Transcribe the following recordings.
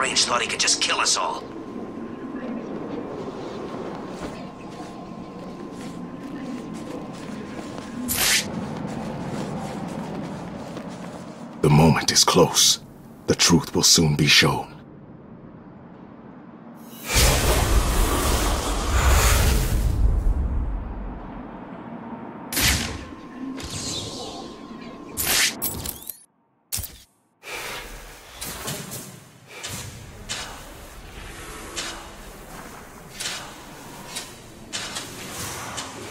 Strange thought he could just kill us all. The moment is close. The truth will soon be shown.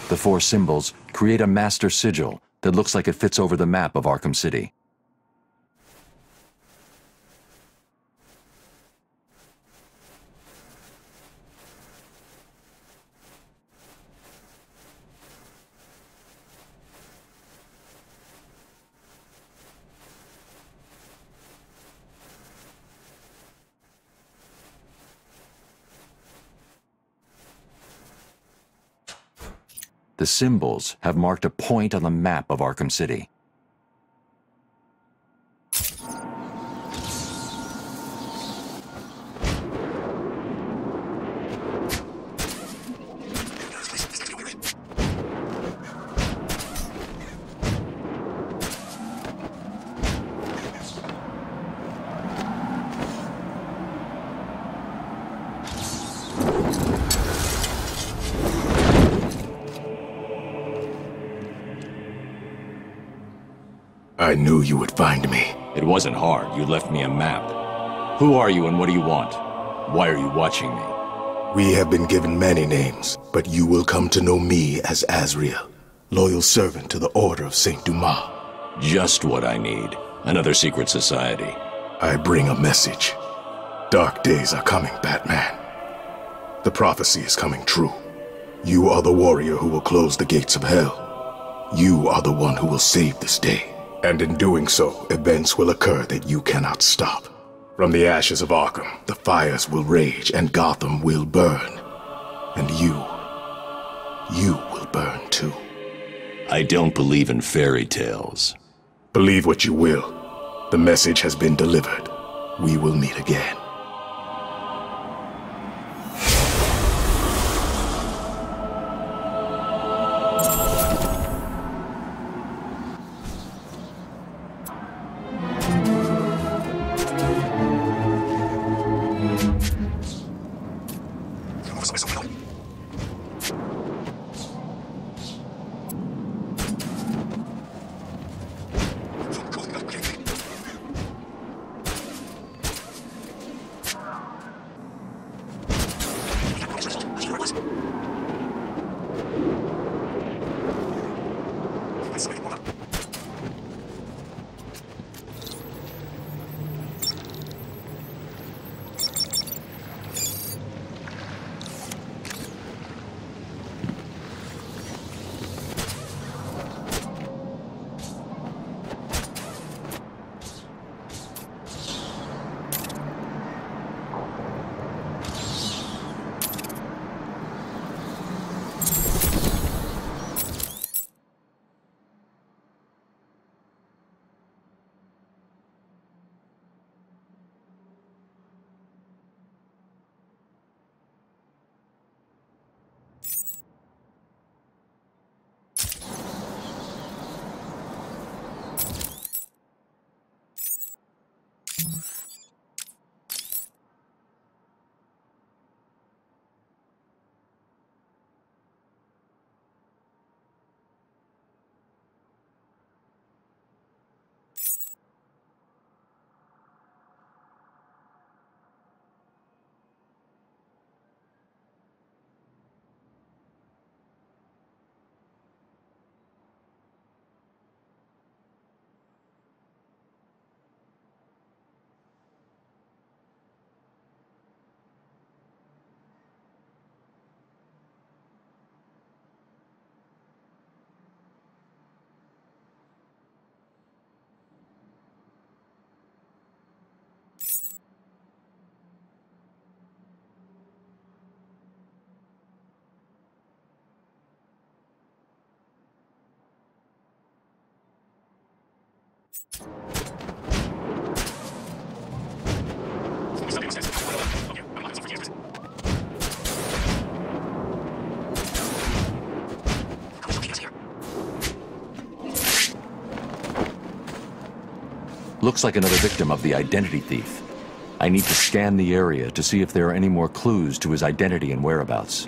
The four symbols create a master sigil that looks like it fits over the map of Arkham City. The symbols have marked a point on the map of Arkham City. I knew you would find me. It wasn't hard. You left me a map. Who are you and what do you want? Why are you watching me? We have been given many names, but you will come to know me as Azrail, loyal servant to the Order of Saint Dumas. Just what I need. Another secret society. I bring a message. Dark days are coming, Batman. The prophecy is coming true. You are the warrior who will close the gates of hell. You are the one who will save this day. And in doing so, events will occur that you cannot stop. From the ashes of Arkham, the fires will rage and Gotham will burn. And you will burn too. I don't believe in fairy tales. Believe what you will. The message has been delivered. We will meet again. Looks like another victim of the identity thief. I need to scan the area to see if there are any more clues to his identity and whereabouts.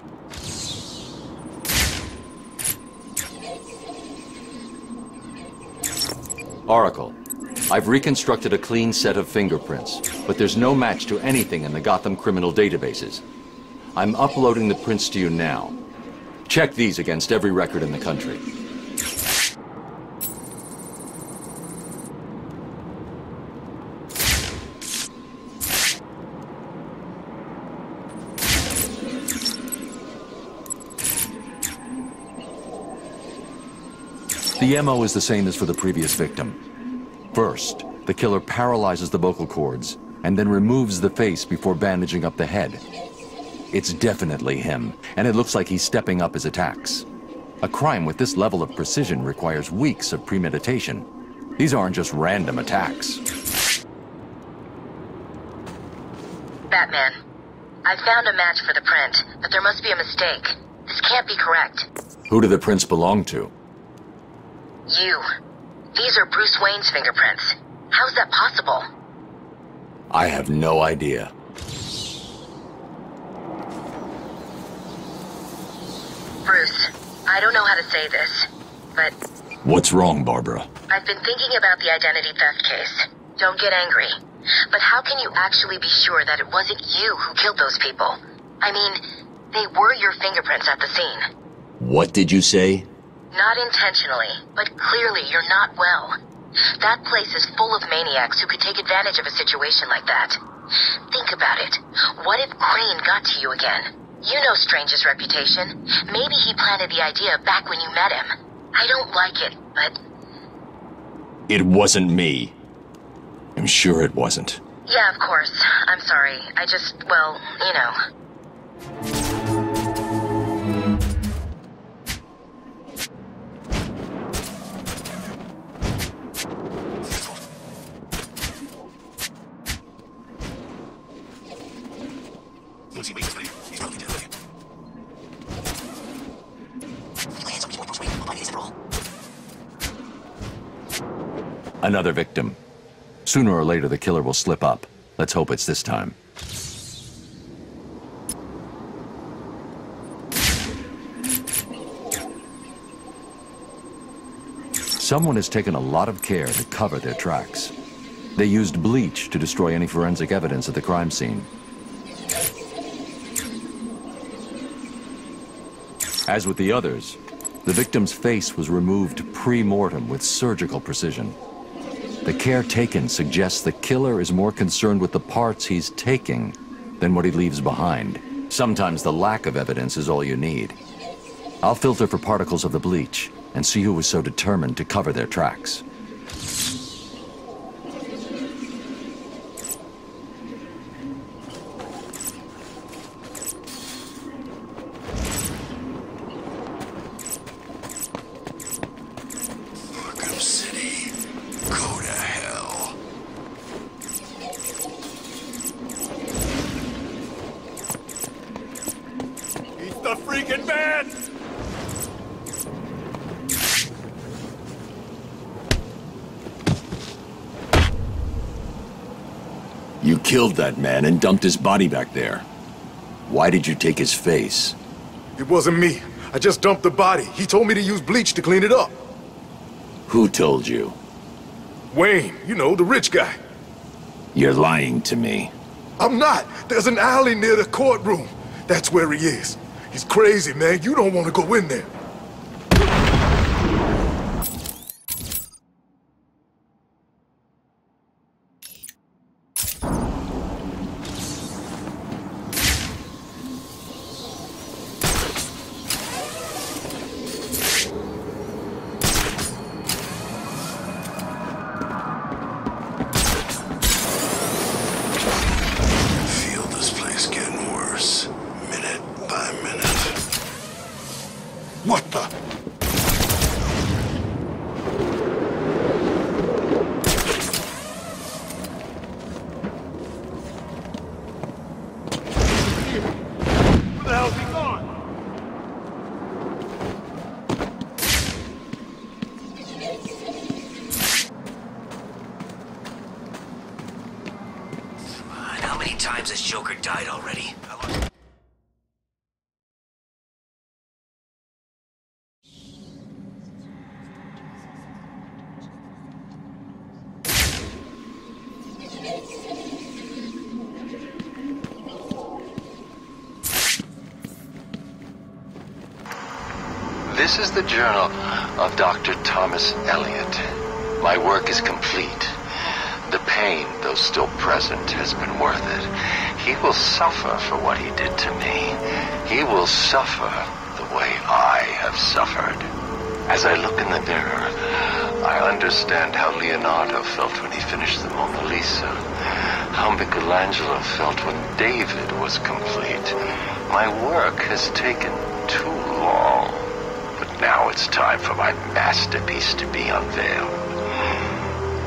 Oracle, I've reconstructed a clean set of fingerprints, but there's no match to anything in the Gotham criminal databases. I'm uploading the prints to you now. Check these against every record in the country. The MO is the same as for the previous victim. First, the killer paralyzes the vocal cords and then removes the face before bandaging up the head. It's definitely him, and it looks like he's stepping up his attacks. A crime with this level of precision requires weeks of premeditation. These aren't just random attacks. Batman, I found a match for the print, but there must be a mistake. This can't be correct. Who do the prints belong to? You. These are Bruce Wayne's fingerprints. How's that possible? I have no idea. Bruce, I don't know how to say this, but What's wrong, Barbara? I've been thinking about the identity theft case. Don't get angry. But how can you actually be sure that it wasn't you who killed those people? I mean, they were your fingerprints at the scene. What did you say? Not intentionally, but clearly you're not well. That place is full of maniacs who could take advantage of a situation like that. Think about it. What if Crane got to you again? You know Strange's reputation. Maybe he planted the idea back when you met him. I don't like it, but... It wasn't me. I'm sure it wasn't. Yeah, of course. I'm sorry. I just, well, you know... Another victim. Sooner or later, the killer will slip up. Let's hope it's this time. Someone has taken a lot of care to cover their tracks. They used bleach to destroy any forensic evidence at the crime scene. As with the others, the victim's face was removed pre-mortem with surgical precision. The care taken suggests the killer is more concerned with the parts he's taking than what he leaves behind. Sometimes the lack of evidence is all you need. I'll filter for particles of the bleach and see who was so determined to cover their tracks. Arkham City, go to hell. He's the freaking man! You killed that man and dumped his body back there. Why did you take his face? It wasn't me. I just dumped the body. He told me to use bleach to clean it up. Who told you? Wayne, you know, the rich guy. You're lying to me. I'm not. There's an alley near the courtroom. That's where he is. He's crazy, man. You don't want to go in there. Feel this place getting worse, minute by minute. What the? times has Joker died already? This is the journal of Dr. Thomas Elliot. My work is complete. The pain, though still present, has been worth it. He will suffer for what he did to me. He will suffer the way I have suffered. As I look in the mirror, I understand how Leonardo felt when he finished the Mona Lisa. How Michelangelo felt when David was complete. My work has taken too long. But now it's time for my masterpiece to be unveiled.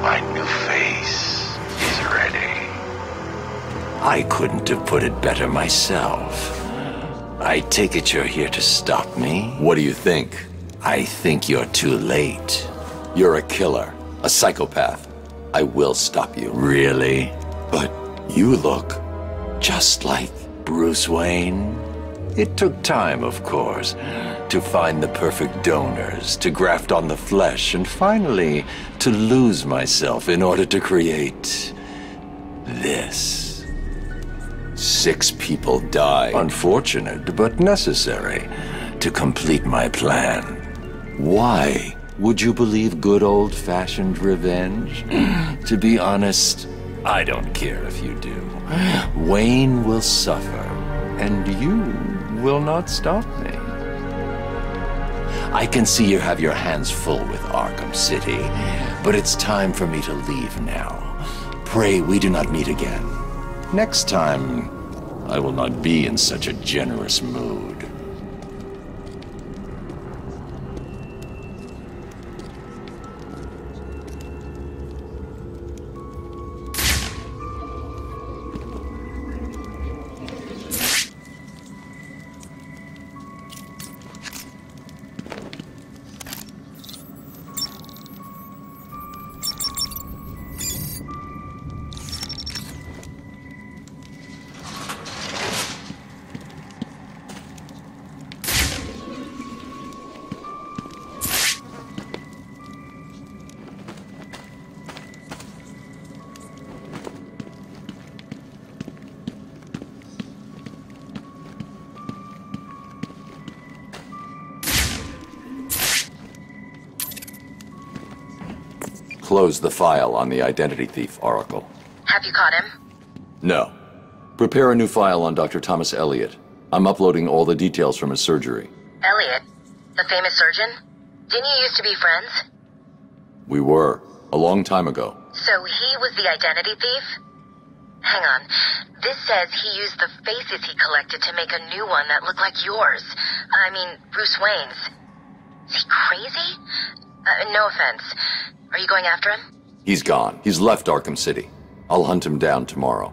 My new face is ready. I couldn't have put it better myself. I take it you're here to stop me? What do you think? I think you're too late. You're a killer, a psychopath. I will stop you. Really? But you look just like Bruce Wayne. It took time, of course, to find the perfect donors, to graft on the flesh, and finally to lose myself in order to create this. 6 people died. Unfortunate, but necessary to complete my plan. Why would you believe good old-fashioned revenge? To be honest, I don't care if you do. Wayne will suffer, and you will not stop me. I can see you have your hands full with Arkham City, but it's time for me to leave now. Pray we do not meet again. Next time, I will not be in such a generous mood. Close the file on the identity thief, Oracle. Have you caught him? No. Prepare a new file on Dr. Thomas Elliot. I'm uploading all the details from his surgery. Elliot? The famous surgeon? Didn't you used to be friends? We were. A long time ago. So he was the identity thief? Hang on. This says he used the faces he collected to make a new one that looked like yours. I mean, Bruce Wayne's. Is he crazy? No offense. Are you going after him? He's gone. He's left Arkham City. I'll hunt him down tomorrow.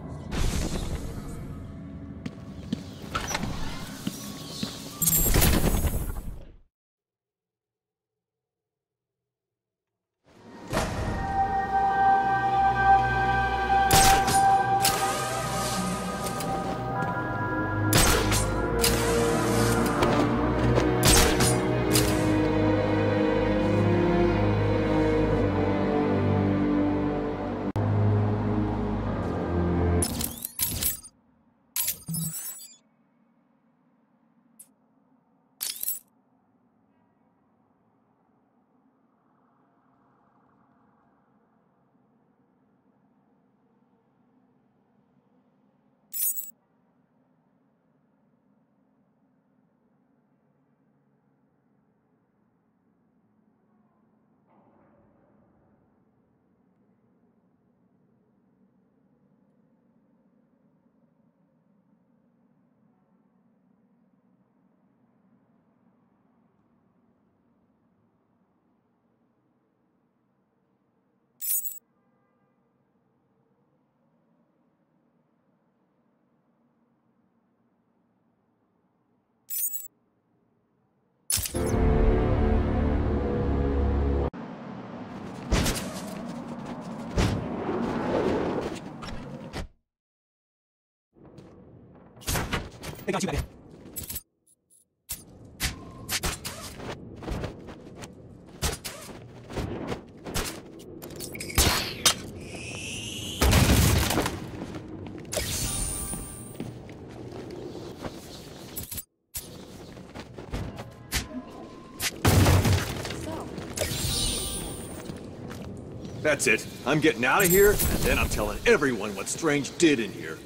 That's it. I'm getting out of here, and then I'm telling everyone what Strange did in here.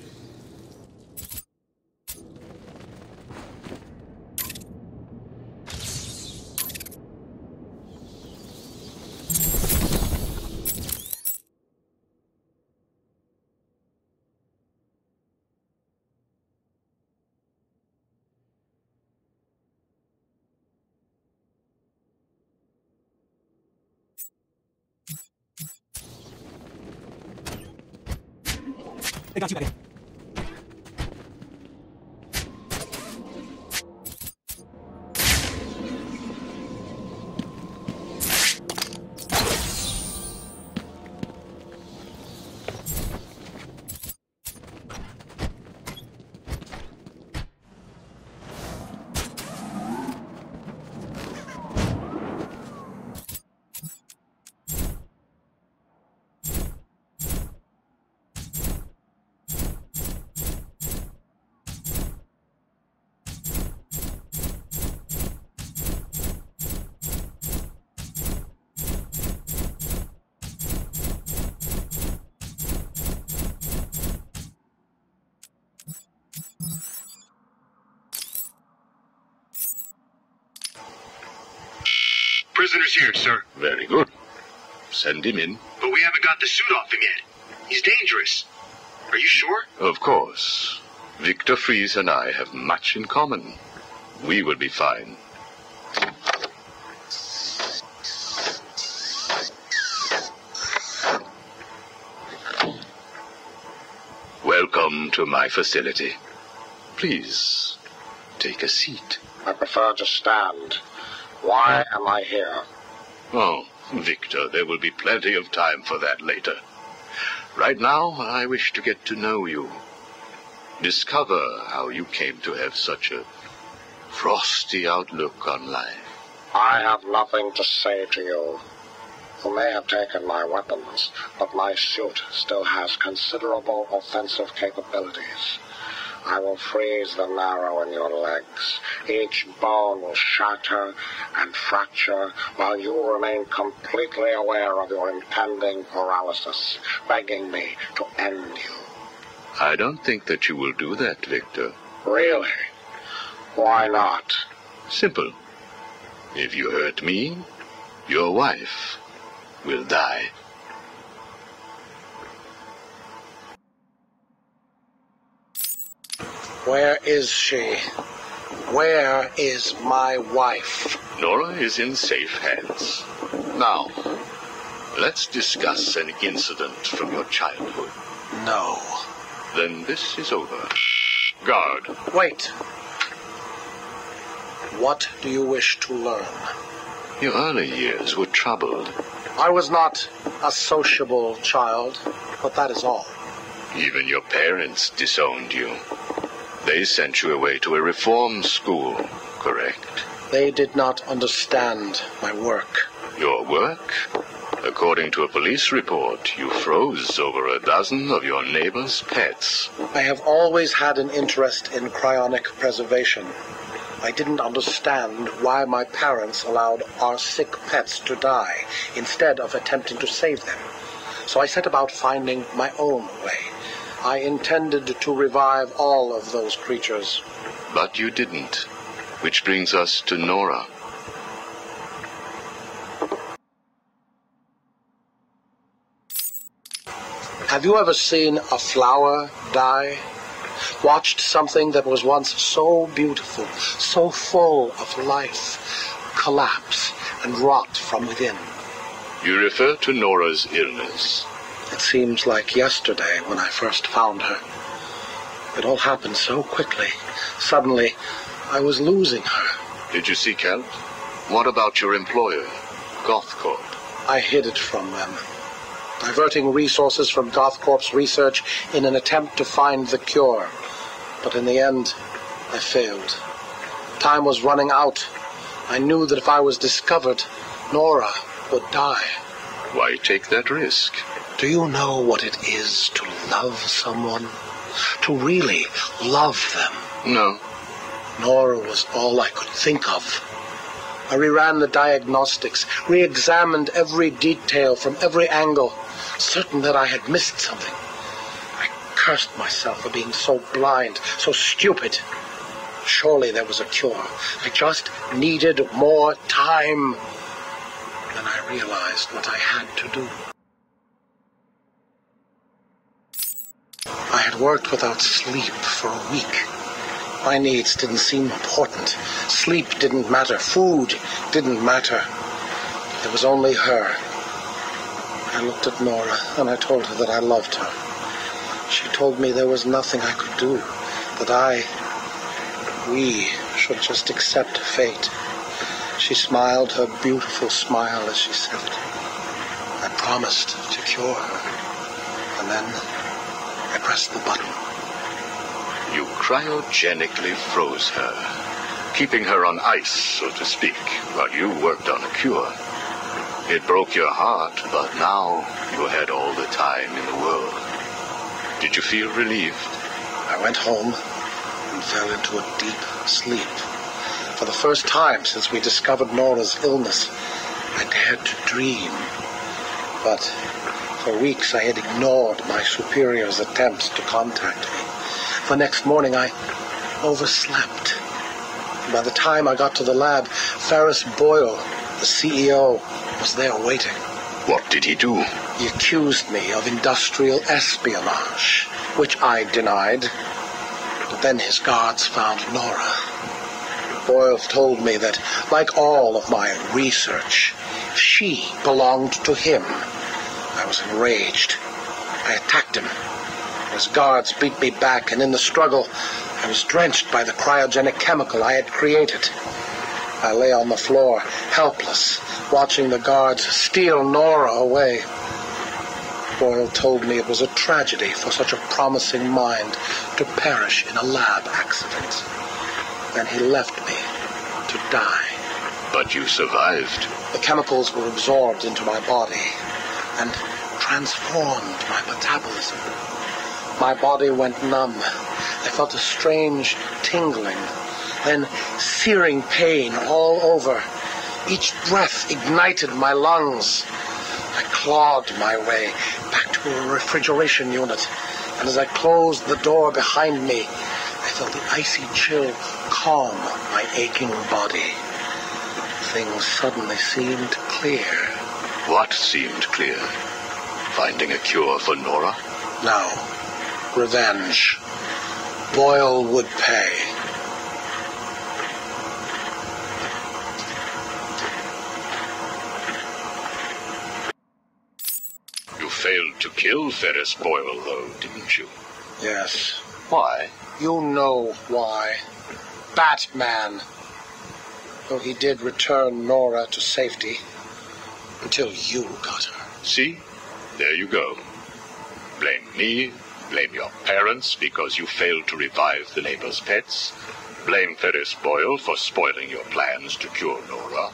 They got you, buddy. Prisoner's here, sir. Very good. Send him in. But we haven't got the suit off him yet. He's dangerous. Are you sure? Of course. Victor Fries and I have much in common. We will be fine. Welcome to my facility. Please, take a seat. I prefer to stand. Why am I here? Oh, Victor, there will be plenty of time for that later. Right now, I wish to get to know you. Discover how you came to have such a frosty outlook on life. I have nothing to say to you. You may have taken my weapons, but my suit still has considerable offensive capabilities. I will freeze the marrow in your legs. Each bone will shatter and fracture while you remain completely aware of your impending paralysis, begging me to end you. I don't think that you will do that, Victor. Really? Why not? Simple. If you hurt me, your wife will die. Where is she? Where is my wife? Nora is in safe hands. Now, let's discuss an incident from your childhood. No. Then this is over. Guard. Wait. What do you wish to learn? Your early years were troubled. I was not a sociable child, but that is all. Even your parents disowned you. They sent you away to a reform school, correct? They did not understand my work. Your work? According to a police report, you froze over a dozen of your neighbor's pets. I have always had an interest in cryonic preservation. I didn't understand why my parents allowed our sick pets to die instead of attempting to save them. So I set about finding my own way. I intended to revive all of those creatures. But you didn't. Which brings us to Nora. Have you ever seen a flower die? Watched something that was once so beautiful, so full of life, collapse and rot from within? You refer to Nora's illness. It seems like yesterday when I first found her. It all happened so quickly. Suddenly, I was losing her. Did you seek help? What about your employer, GothCorp? I hid it from them, diverting resources from GothCorp's research in an attempt to find the cure. But in the end, I failed. Time was running out. I knew that if I was discovered, Nora would die. Why take that risk? Do you know what it is to love someone? To really love them? No. Nora was all I could think of. I reran the diagnostics, re-examined every detail from every angle, certain that I had missed something. I cursed myself for being so blind, so stupid. Surely there was a cure. I just needed more time. Then I realized what I had to do. I had worked without sleep for a week. My needs didn't seem important. Sleep didn't matter. Food didn't matter. There was only her. I looked at Nora and I told her that I loved her. She told me there was nothing I could do, that we should just accept fate. She smiled her beautiful smile as she said it. I promised to cure her. And then I pressed the button. You cryogenically froze her, keeping her on ice, so to speak, while you worked on a cure. It broke your heart, but now you had all the time in the world. Did you feel relieved? I went home and fell into a deep sleep. For the first time since we discovered Nora's illness, I dared to dream. But for weeks I had ignored my superior's attempts to contact me. The next morning I overslept. By the time I got to the lab, Ferris Boyle, the CEO, was there waiting. What did he do? He accused me of industrial espionage, which I denied. But then his guards found Nora. Boyle told me that, like all of my research, she belonged to him. I was enraged. I attacked him. His guards beat me back, and in the struggle, I was drenched by the cryogenic chemical I had created. I lay on the floor, helpless, watching the guards steal Nora away. Boyle told me it was a tragedy for such a promising mind to perish in a lab accident. Then he left me to die. But you survived. The chemicals were absorbed into my body and transformed my metabolism. My body went numb. I felt a strange tingling, then searing pain all over. Each breath ignited my lungs. I clawed my way back to a refrigeration unit, and as I closed the door behind me, I felt the icy chill calm my aching body. Things suddenly seemed clear. What seemed clear? Finding a cure for Nora? No. Revenge. Boyle would pay. You failed to kill Ferris Boyle, though, didn't you? Yes. Why? You know why. Batman. Though he did return Nora to safety. Until you got her. See? There you go. Blame me. Blame your parents because you failed to revive the neighbor's pets. Blame Ferris Boyle for spoiling your plans to cure Nora.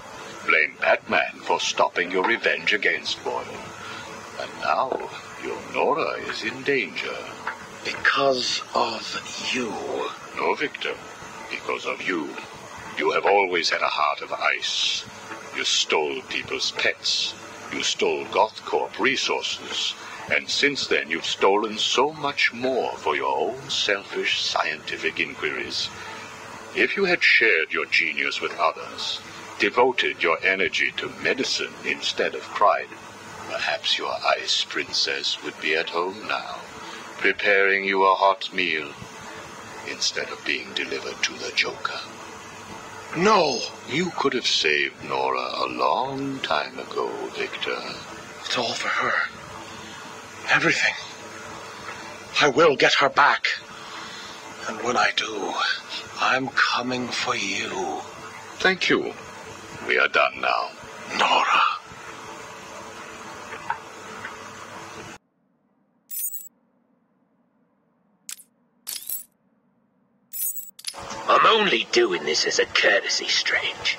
Blame Batman for stopping your revenge against Boyle. And now, your Nora is in danger. Because of you. No, Victor. Because of you. You have always had a heart of ice. You stole people's pets. You stole GothCorp resources. And since then, you've stolen so much more for your own selfish scientific inquiries. If you had shared your genius with others, devoted your energy to medicine instead of crime, perhaps your ice princess would be at home now, preparing you a hot meal, instead of being delivered to the Joker. No! You could have saved Nora a long time ago, Victor. It's all for her. Everything. I will get her back. And when I do, I'm coming for you. Thank you. We are done now. Nora. only doing this as a courtesy, Strange.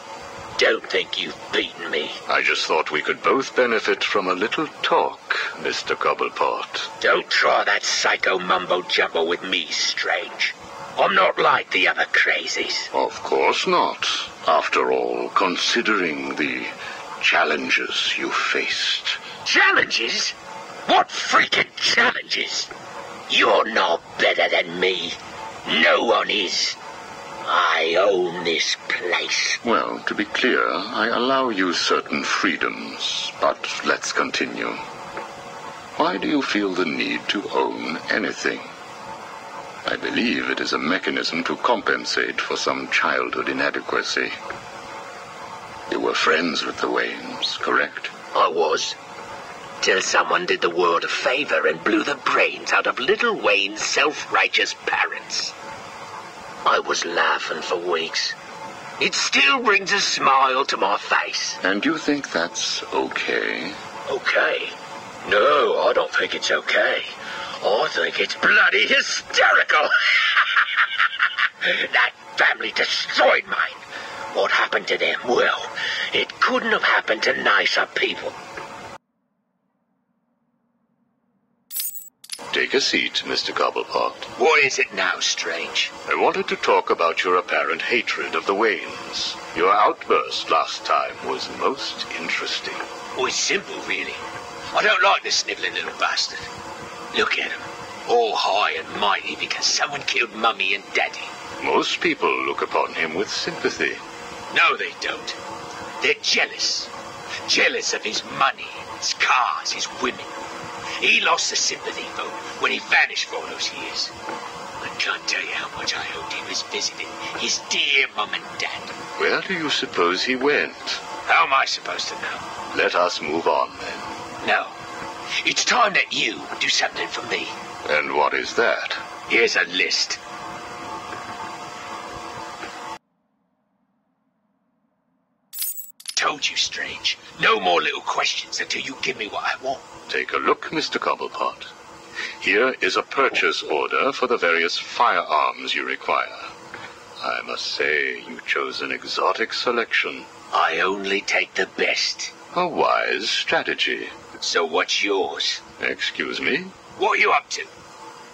Don't think you've beaten me. I just thought we could both benefit from a little talk, Mr. Cobblepot. Don't try that psycho mumbo-jumbo with me, Strange. I'm not like the other crazies. Of course not. After all, considering the challenges you faced. Challenges? What freaking challenges? You're no better than me. No one is. I own this place. Well, to be clear, I allow you certain freedoms, but let's continue. Why do you feel the need to own anything? I believe it is a mechanism to compensate for some childhood inadequacy. You were friends with the Waynes, correct? I was. Till someone did the world a favor and blew the brains out of little Wayne's self-righteous parents. I was laughing for weeks. It still brings a smile to my face. And you think that's okay? Okay? No, I don't think it's okay. I think it's bloody hysterical. That family destroyed mine. What happened to them? Well, it couldn't have happened to nicer people. Take a seat, Mr. Cobblepot. What is it now, Strange? I wanted to talk about your apparent hatred of the Waynes. Your outburst last time was most interesting. Oh, it's simple, really. I don't like this snivelling little bastard. Look at him. All high and mighty because someone killed Mummy and Daddy. Most people look upon him with sympathy. No, they don't. They're jealous. Jealous of his money, his cars, his women. He lost the sympathy vote when he vanished for all those years. I can't tell you how much I hoped he was visiting his dear Mum and Dad. Where do you suppose he went? How am I supposed to know? Let us move on, then. No. It's time that you do something for me. And what is that? Here's a list. Told you, Strange. No more little questions until you give me what I want. Take a look, Mr. Cobblepot. Here is a purchase order for the various firearms you require. I must say, you chose an exotic selection. I only take the best. A wise strategy. So what's yours? Excuse me? What are you up to?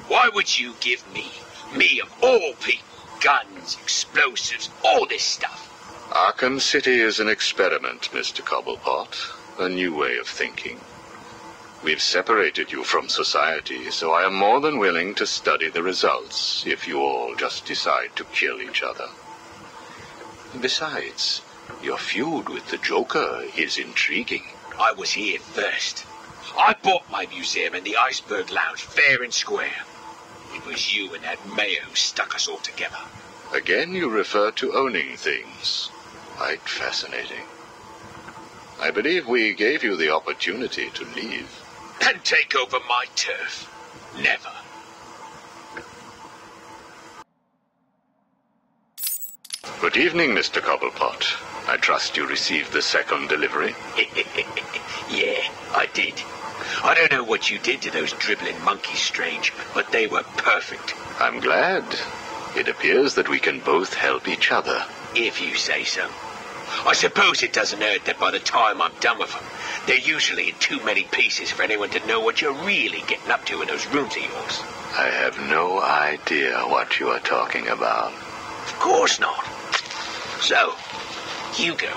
Why would you give me of all people, guns, explosives, all this stuff? Arkham City is an experiment, Mr. Cobblepot. A new way of thinking. We've separated you from society, so I am more than willing to study the results if you all just decide to kill each other. Besides, your feud with the Joker is intriguing. I was here first. I bought my museum in the Iceberg Lounge fair and square. It was you and that mayor who stuck us all together. Again, you refer to owning things. Quite fascinating. I believe we gave you the opportunity to leave. And take over my turf. Never. Good evening, Mr. Cobblepot. I trust you received the second delivery. Yeah, I did. I don't know what you did to those dribbling monkeys, Strange, but they were perfect. I'm glad. It appears that we can both help each other. If you say so. I suppose it doesn't hurt that by the time I'm done with them, they're usually in too many pieces for anyone to know what you're really getting up to in those rooms of yours. I have no idea what you are talking about. Of course not. So, Hugo.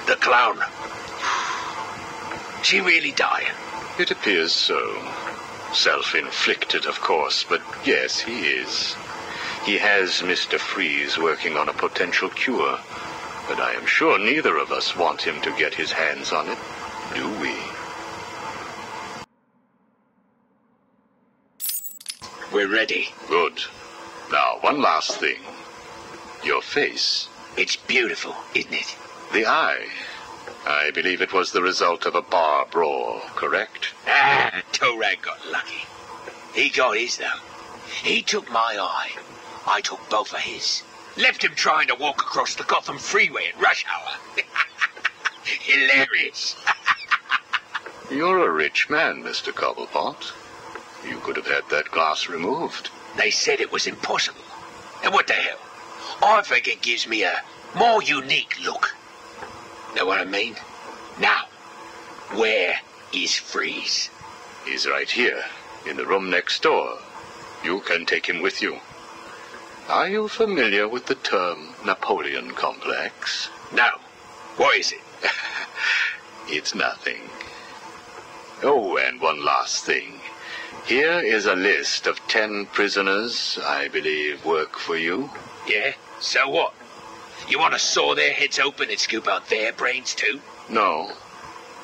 The clown. She really dying? It appears so. Self-inflicted, of course, but yes, he is. He has Mr. Freeze working on a potential cure, but I am sure neither of us want him to get his hands on it, do we? We're ready. Good. Now, one last thing. Your face. It's beautiful, isn't it? The eye. I believe it was the result of a bar brawl, correct? Torag got lucky. He got his, though. He took my eye. I took both of his. Left him trying to walk across the Gotham freeway at rush hour. Hilarious. You're a rich man, Mr. Cobblepot. You could have had that glass removed. They said it was impossible. And what the hell? I think it gives me a more unique look. Know what I mean? Now, where is Freeze? He's right here, in the room next door. You can take him with you. Are you familiar with the term Napoleon complex? No. What is it? It's nothing. Oh, and one last thing. Here is a list of 10 prisoners I believe work for you. Yeah? So what? You want to saw their heads open and scoop out their brains too? No.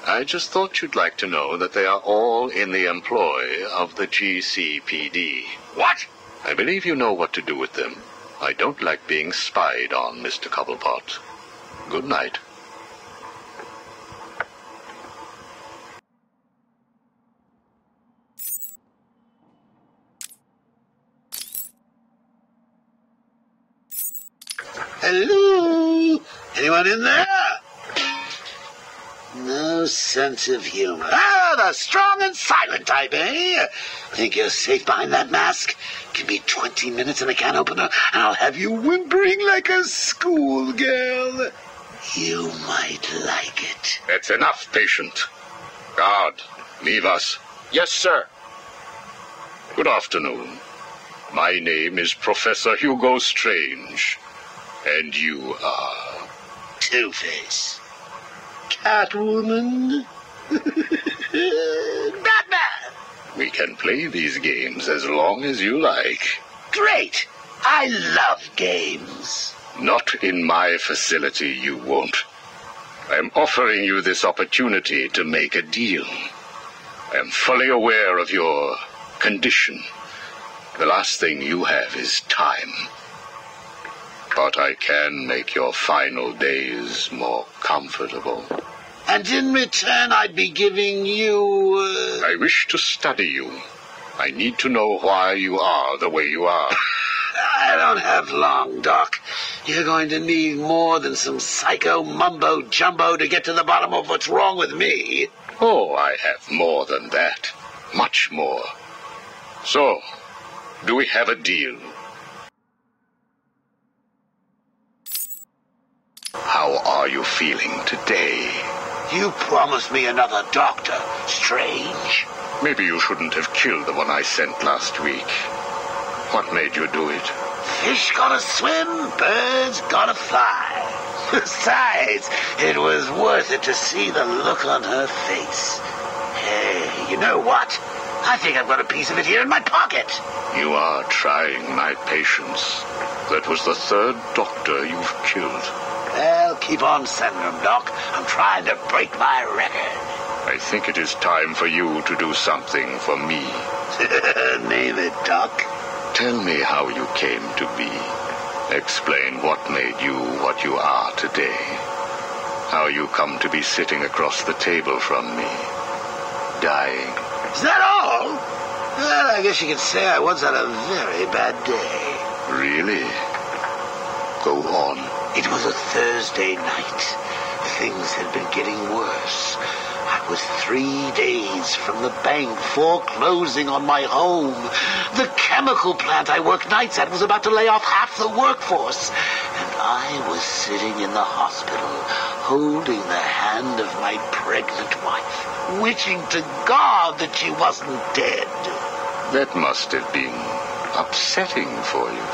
I just thought you'd like to know that they are all in the employ of the GCPD. What? I believe you know what to do with them. I don't like being spied on, Mr. Cobblepot. Good night. Hello? Anyone in there? No sense of humor. Ah, the strong and silent type, eh? Think you're safe behind that mask? Give me 20 minutes and a can opener, and I'll have you whimpering like a schoolgirl. You might like it. That's enough, patient. Guard, leave us. Yes, sir. Good afternoon. My name is Professor Hьюго Sтрейнджа. And you are? Two-Face. Catwoman. Batman. We can play these games as long as you like. Great. I love games. Not in my facility, you won't. I'm offering you this opportunity to make a deal. I am fully aware of your condition. The last thing you have is time. But I can make your final days more comfortable. And in return, I'd be giving you... I wish to study you. I need to know why you are the way you are. I don't have long, Doc. You're going to need more than some psycho mumbo-jumbo to get to the bottom of what's wrong with me. Oh, I have more than that. Much more. So, do we have a deal? How are you feeling today? You promised me another doctor, Strange. Maybe you shouldn't have killed the one I sent last week. What made you do it? Fish gotta swim, birds gotta fly. Besides, it was worth it to see the look on her face. Hey, you know what? I think I've got a piece of it here in my pocket. You are trying my patience. That was the third doctor you've killed. Well, keep on sending them, Doc. I'm trying to break my record. I think it is time for you to do something for me. Name it, Doc. Tell me how you came to be. Explain what made you what you are today. How you come to be sitting across the table from me. Dying. Is that all? Well, I guess you could say I once had a very bad day. Really? Go on. It was a Thursday night. Things had been getting worse. I was 3 days from the bank foreclosing on my home. The chemical plant I worked nights at was about to lay off half the workforce. And I was sitting in the hospital, holding the hand of my pregnant wife, wishing to God that she wasn't dead. That must have been upsetting for you.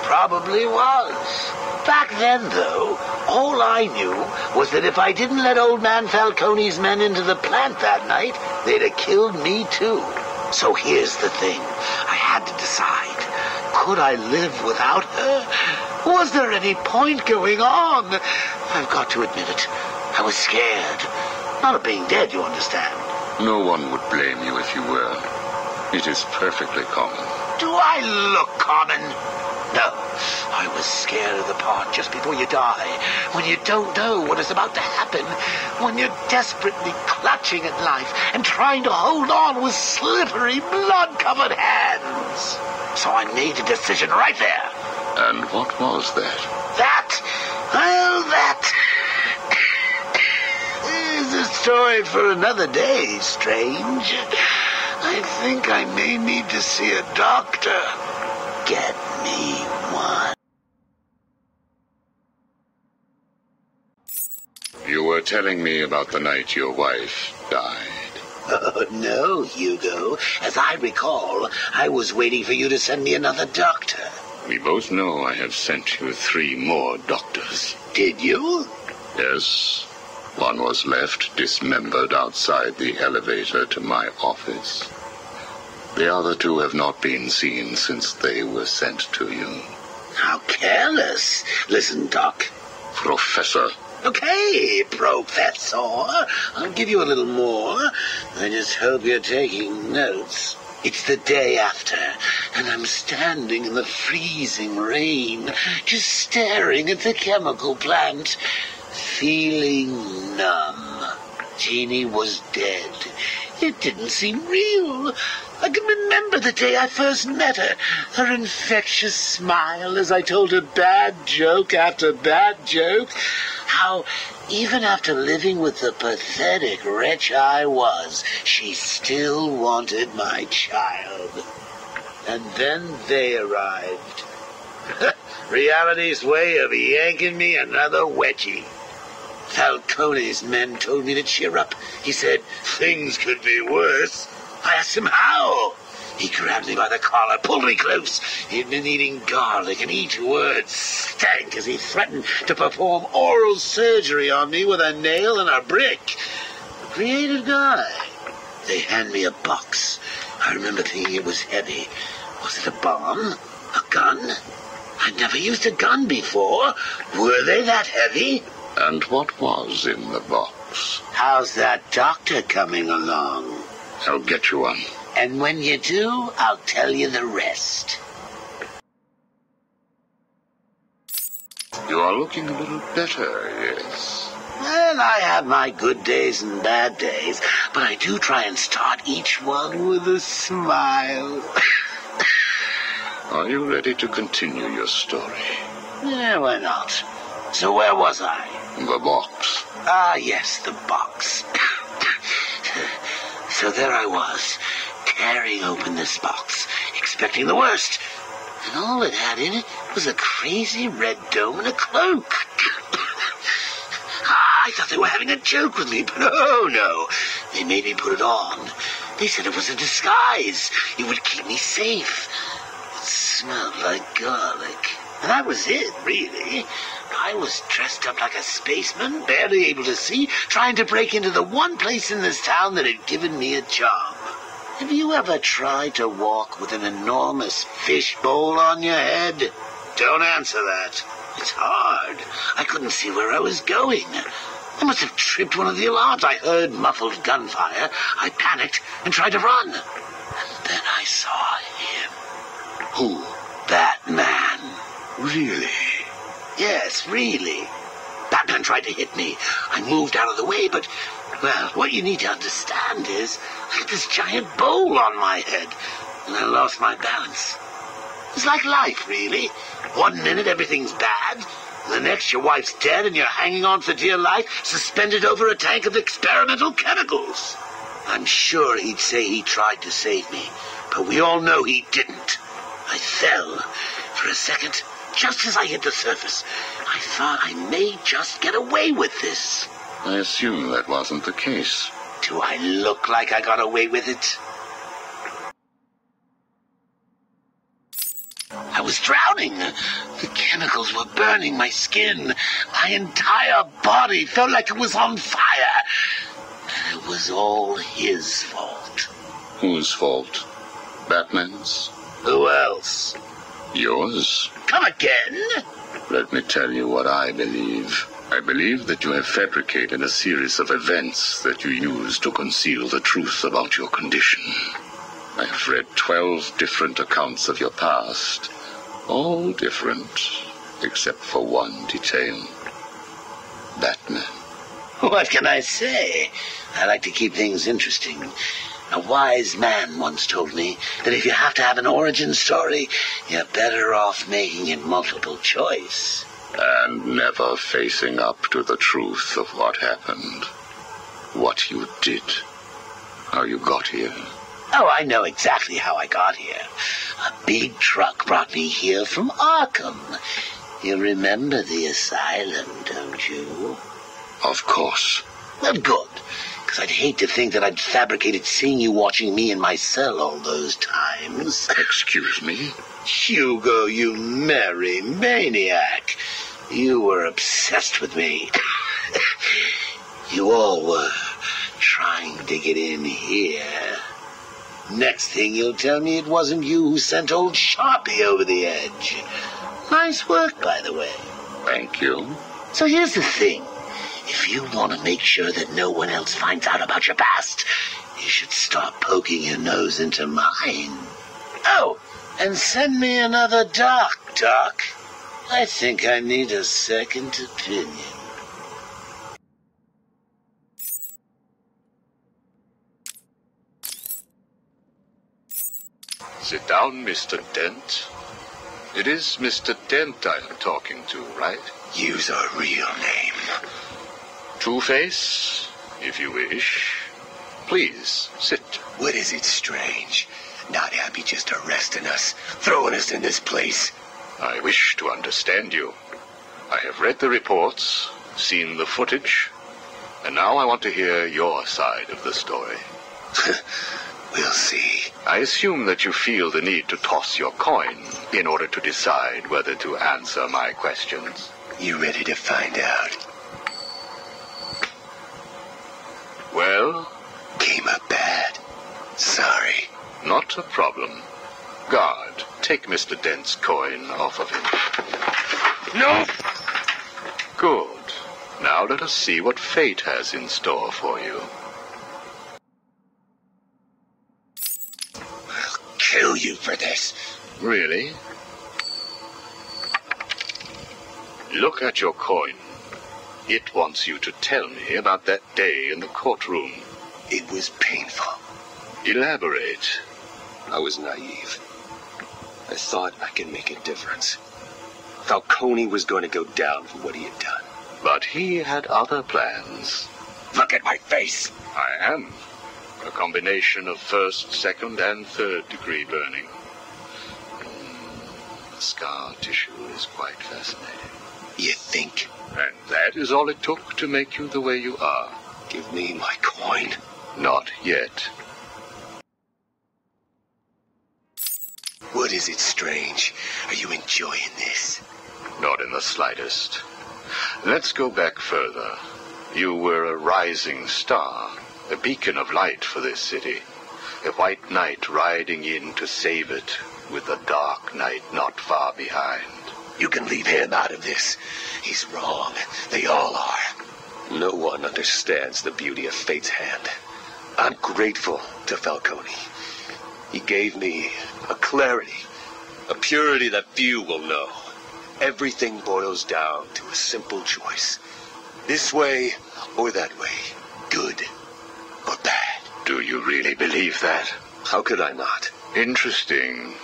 Probably was. Back then, though, all I knew was that if I didn't let old man Falcone's men into the plant that night, they'd have killed me too. So here's the thing. I had to decide. Could I live without her? Was there any point going on? I've got to admit it. I was scared. Not of being dead, you understand. No one would blame you if you were. It is perfectly common. Do I look common? No, I was scared of the part just before you die, when you don't know what is about to happen, when you're desperately clutching at life and trying to hold on with slippery, blood-covered hands. So I made a decision right there. And what was that? That is a story for another day, Strange. I think I may need to see a doctor. Get me one. You were telling me about the night your wife died. Oh, no, Hugo. As I recall, I was waiting for you to send me another doctor. We both know I have sent you 3 more doctors. Did you? Yes. One was left dismembered outside the elevator to my office. The other 2 have not been seen since they were sent to you. How careless. Listen, Doc. Professor. Okay, Professor. I'll give you a little more. I just hope you're taking notes. It's the day after, and I'm standing in the freezing rain, just staring at the chemical plant, feeling numb. Jeannie was dead. It didn't seem real. I can remember the day I first met her. Her infectious smile as I told her bad joke after bad joke. How, even after living with the pathetic wretch I was, she still wanted my child. And then they arrived. Reality's way of yanking me another wedgie. Falcone's men told me to cheer up. He said, things could be worse. I asked him how. He grabbed me by the collar, pulled me close. He'd been eating garlic, and each word stank as he threatened to perform oral surgery on me with a nail and a brick. A creative guy. They hand me a box. I remember thinking it was heavy. Was it a bomb? A gun? I'd never used a gun before. Were they that heavy? And what was in the box? How's that doctor coming along? I'll get you one. And when you do, I'll tell you the rest. You are looking a little better, yes. Well, I have my good days and bad days, but I do try and start each one with a smile. Are you ready to continue your story? Yeah, why not? So where was I? The box. Ah, yes, the box. So there I was, tearing open this box, expecting the worst. And all it had in it was a crazy red dome and a cloak. I thought they were having a joke with me, but oh no. They made me put it on. They said it was a disguise. It would keep me safe. It smelled like garlic. And that was it, really. I was dressed up like a spaceman, barely able to see, trying to break into the one place in this town that had given me a job. Have you ever tried to walk with an enormous fishbowl on your head? Don't answer that. It's hard. I couldn't see where I was going. I must have tripped one of the alarms. I heard muffled gunfire. I panicked and tried to run. And then I saw him. Who? Batman. Really? Yes, really. Batman tried to hit me. I moved out of the way, but, well, what you need to understand is I had this giant bowl on my head, and I lost my balance. It's like life, really. 1 minute everything's bad, the next your wife's dead and you're hanging on for dear life, suspended over a tank of experimental chemicals. I'm sure he'd say he tried to save me, but we all know he didn't. I fell. For a second, just as I hit the surface, I thought I may just get away with this. I assume that wasn't the case. Do I look like I got away with it? I was drowning. The chemicals were burning my skin. My entire body felt like it was on fire. And it was all his fault. Whose fault? Batman's? Who else? Yours? Come again? Let me tell you what I believe. I believe that you have fabricated a series of events that you use to conceal the truth about your condition. I have read 12 different accounts of your past, all different, except for one detail. Batman. What can I say? I like to keep things interesting. A wise man once told me that if you have to have an origin story, you're better off making it multiple choice. And never facing up to the truth of what happened. What you did. How you got here. Oh, I know exactly how I got here. A big truck brought me here from Arkham. You remember the asylum, don't you? Of course. Well, good. Because I'd hate to think that I'd fabricated seeing you watching me in my cell all those times. Excuse me? Hugo, you merry maniac. You were obsessed with me. You all were trying to get in here. Next thing you'll tell me it wasn't you who sent old Sharpie over the edge. Nice work, by the way. Thank you. So here's the thing. If you want to make sure that no one else finds out about your past, you should start poking your nose into mine. Oh, and send me another doc. I think I need a second opinion. Sit down, Mr. Dent. It is Mr. Dent I am talking to, right? Use a real name. Two-Face, if you wish. Please, sit. What is it, Strange? Not happy just arresting us, throwing us in this place? I wish to understand you. I have read the reports, seen the footage, and now I want to hear your side of the story. We'll see. I assume that you feel the need to toss your coin in order to decide whether to answer my questions. You ready to find out? Well? Came up bad. Sorry. Not a problem. Guard, take Mr. Dent's coin off of him. No! Good. Now let us see what fate has in store for you. I'll kill you for this. Really? Look at your coin. It wants you to tell me about that day in the courtroom. It was painful. Elaborate. I was naive. I thought I could make a difference. Falcone was going to go down for what he had done. But he had other plans. Look at my face. I am. A combination of first, second, and third degree burning. The scar tissue is quite fascinating. You think? And that is all it took to make you the way you are. Give me my coin. Not yet. What is it, Strange? Are you enjoying this? Not in the slightest. Let's go back further. You were a rising star, a beacon of light for this city. A white knight riding in to save it, with a dark knight not far behind. You can leave him out of this. He's wrong. They all are. No one understands the beauty of fate's hand. I'm grateful to Falcone. He gave me a clarity, a purity that few will know. Everything boils down to a simple choice. This way or that way. Good or bad. Do you really believe that? How could I not? Interesting.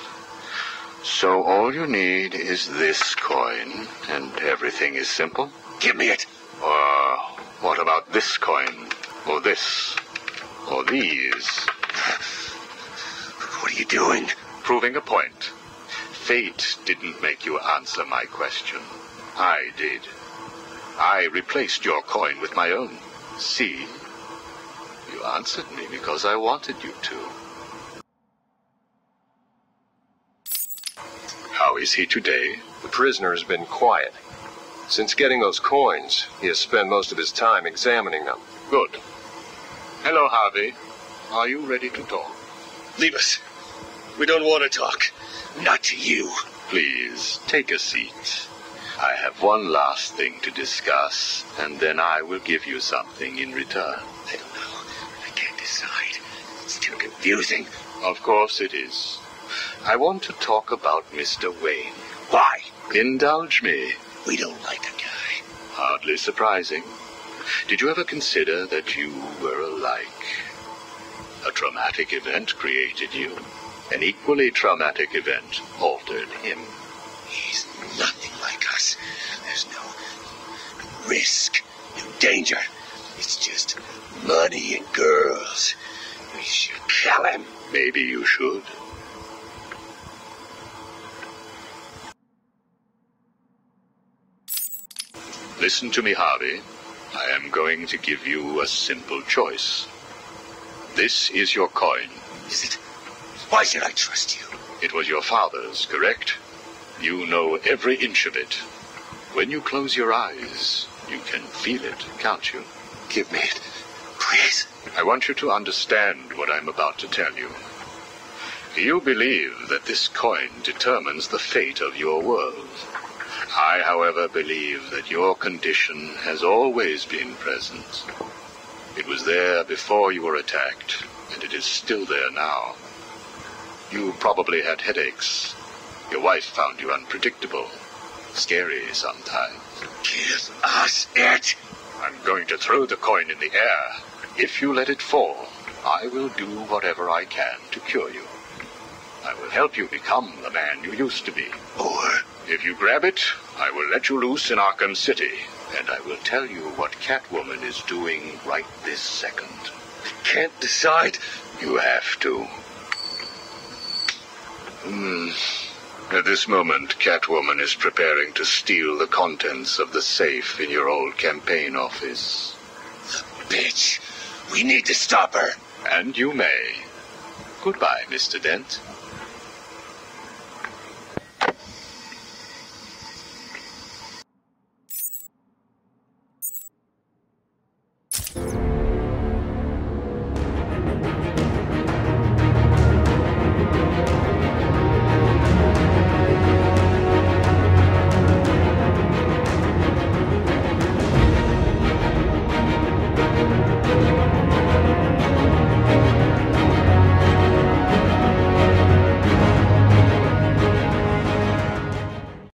So all you need is this coin, and everything is simple? Give me it. Or what about this coin? Or this? Or these? What are you doing? Proving a point. Fate didn't make you answer my question. I did. I replaced your coin with my own. See? You answered me because I wanted you to. How is he today? The prisoner has been quiet. Since getting those coins, he has spent most of his time examining them. Good. Hello, Harvey. Are you ready to talk? Leave us. We don't want to talk. Not to you. Please, take a seat. I have one last thing to discuss, and then I will give you something in return. I don't know. I can't decide. It's too confusing. Of course it is. I want to talk about Mr. Wayne. Why? Indulge me. We don't like the guy. Hardly surprising. Did you ever consider that you were alike? A traumatic event created you. An equally traumatic event altered him. He's nothing like us. There's no risk, no danger. It's just money and girls. We should kill him. Maybe you should. Listen to me, Harvey. I am going to give you a simple choice. This is your coin. Is it? Why should I trust you? It was your father's, correct? You know every inch of it. When you close your eyes, you can feel it, can't you? Give me it, please. I want you to understand what I'm about to tell you. You believe that this coin determines the fate of your world. I, however, believe that your condition has always been present. It was there before you were attacked, and it is still there now. You probably had headaches. Your wife found you unpredictable, scary sometimes. Give us it! I'm going to throw the coin in the air. If you let it fall, I will do whatever I can to cure you. I will help you become the man you used to be. Or if you grab it, I will let you loose in Arkham City, and I will tell you what Catwoman is doing right this second. I can't decide. You have to. At this moment, Catwoman is preparing to steal the contents of the safe in your old campaign office. The bitch. We need to stop her. And you may. Goodbye, Mr. Dent.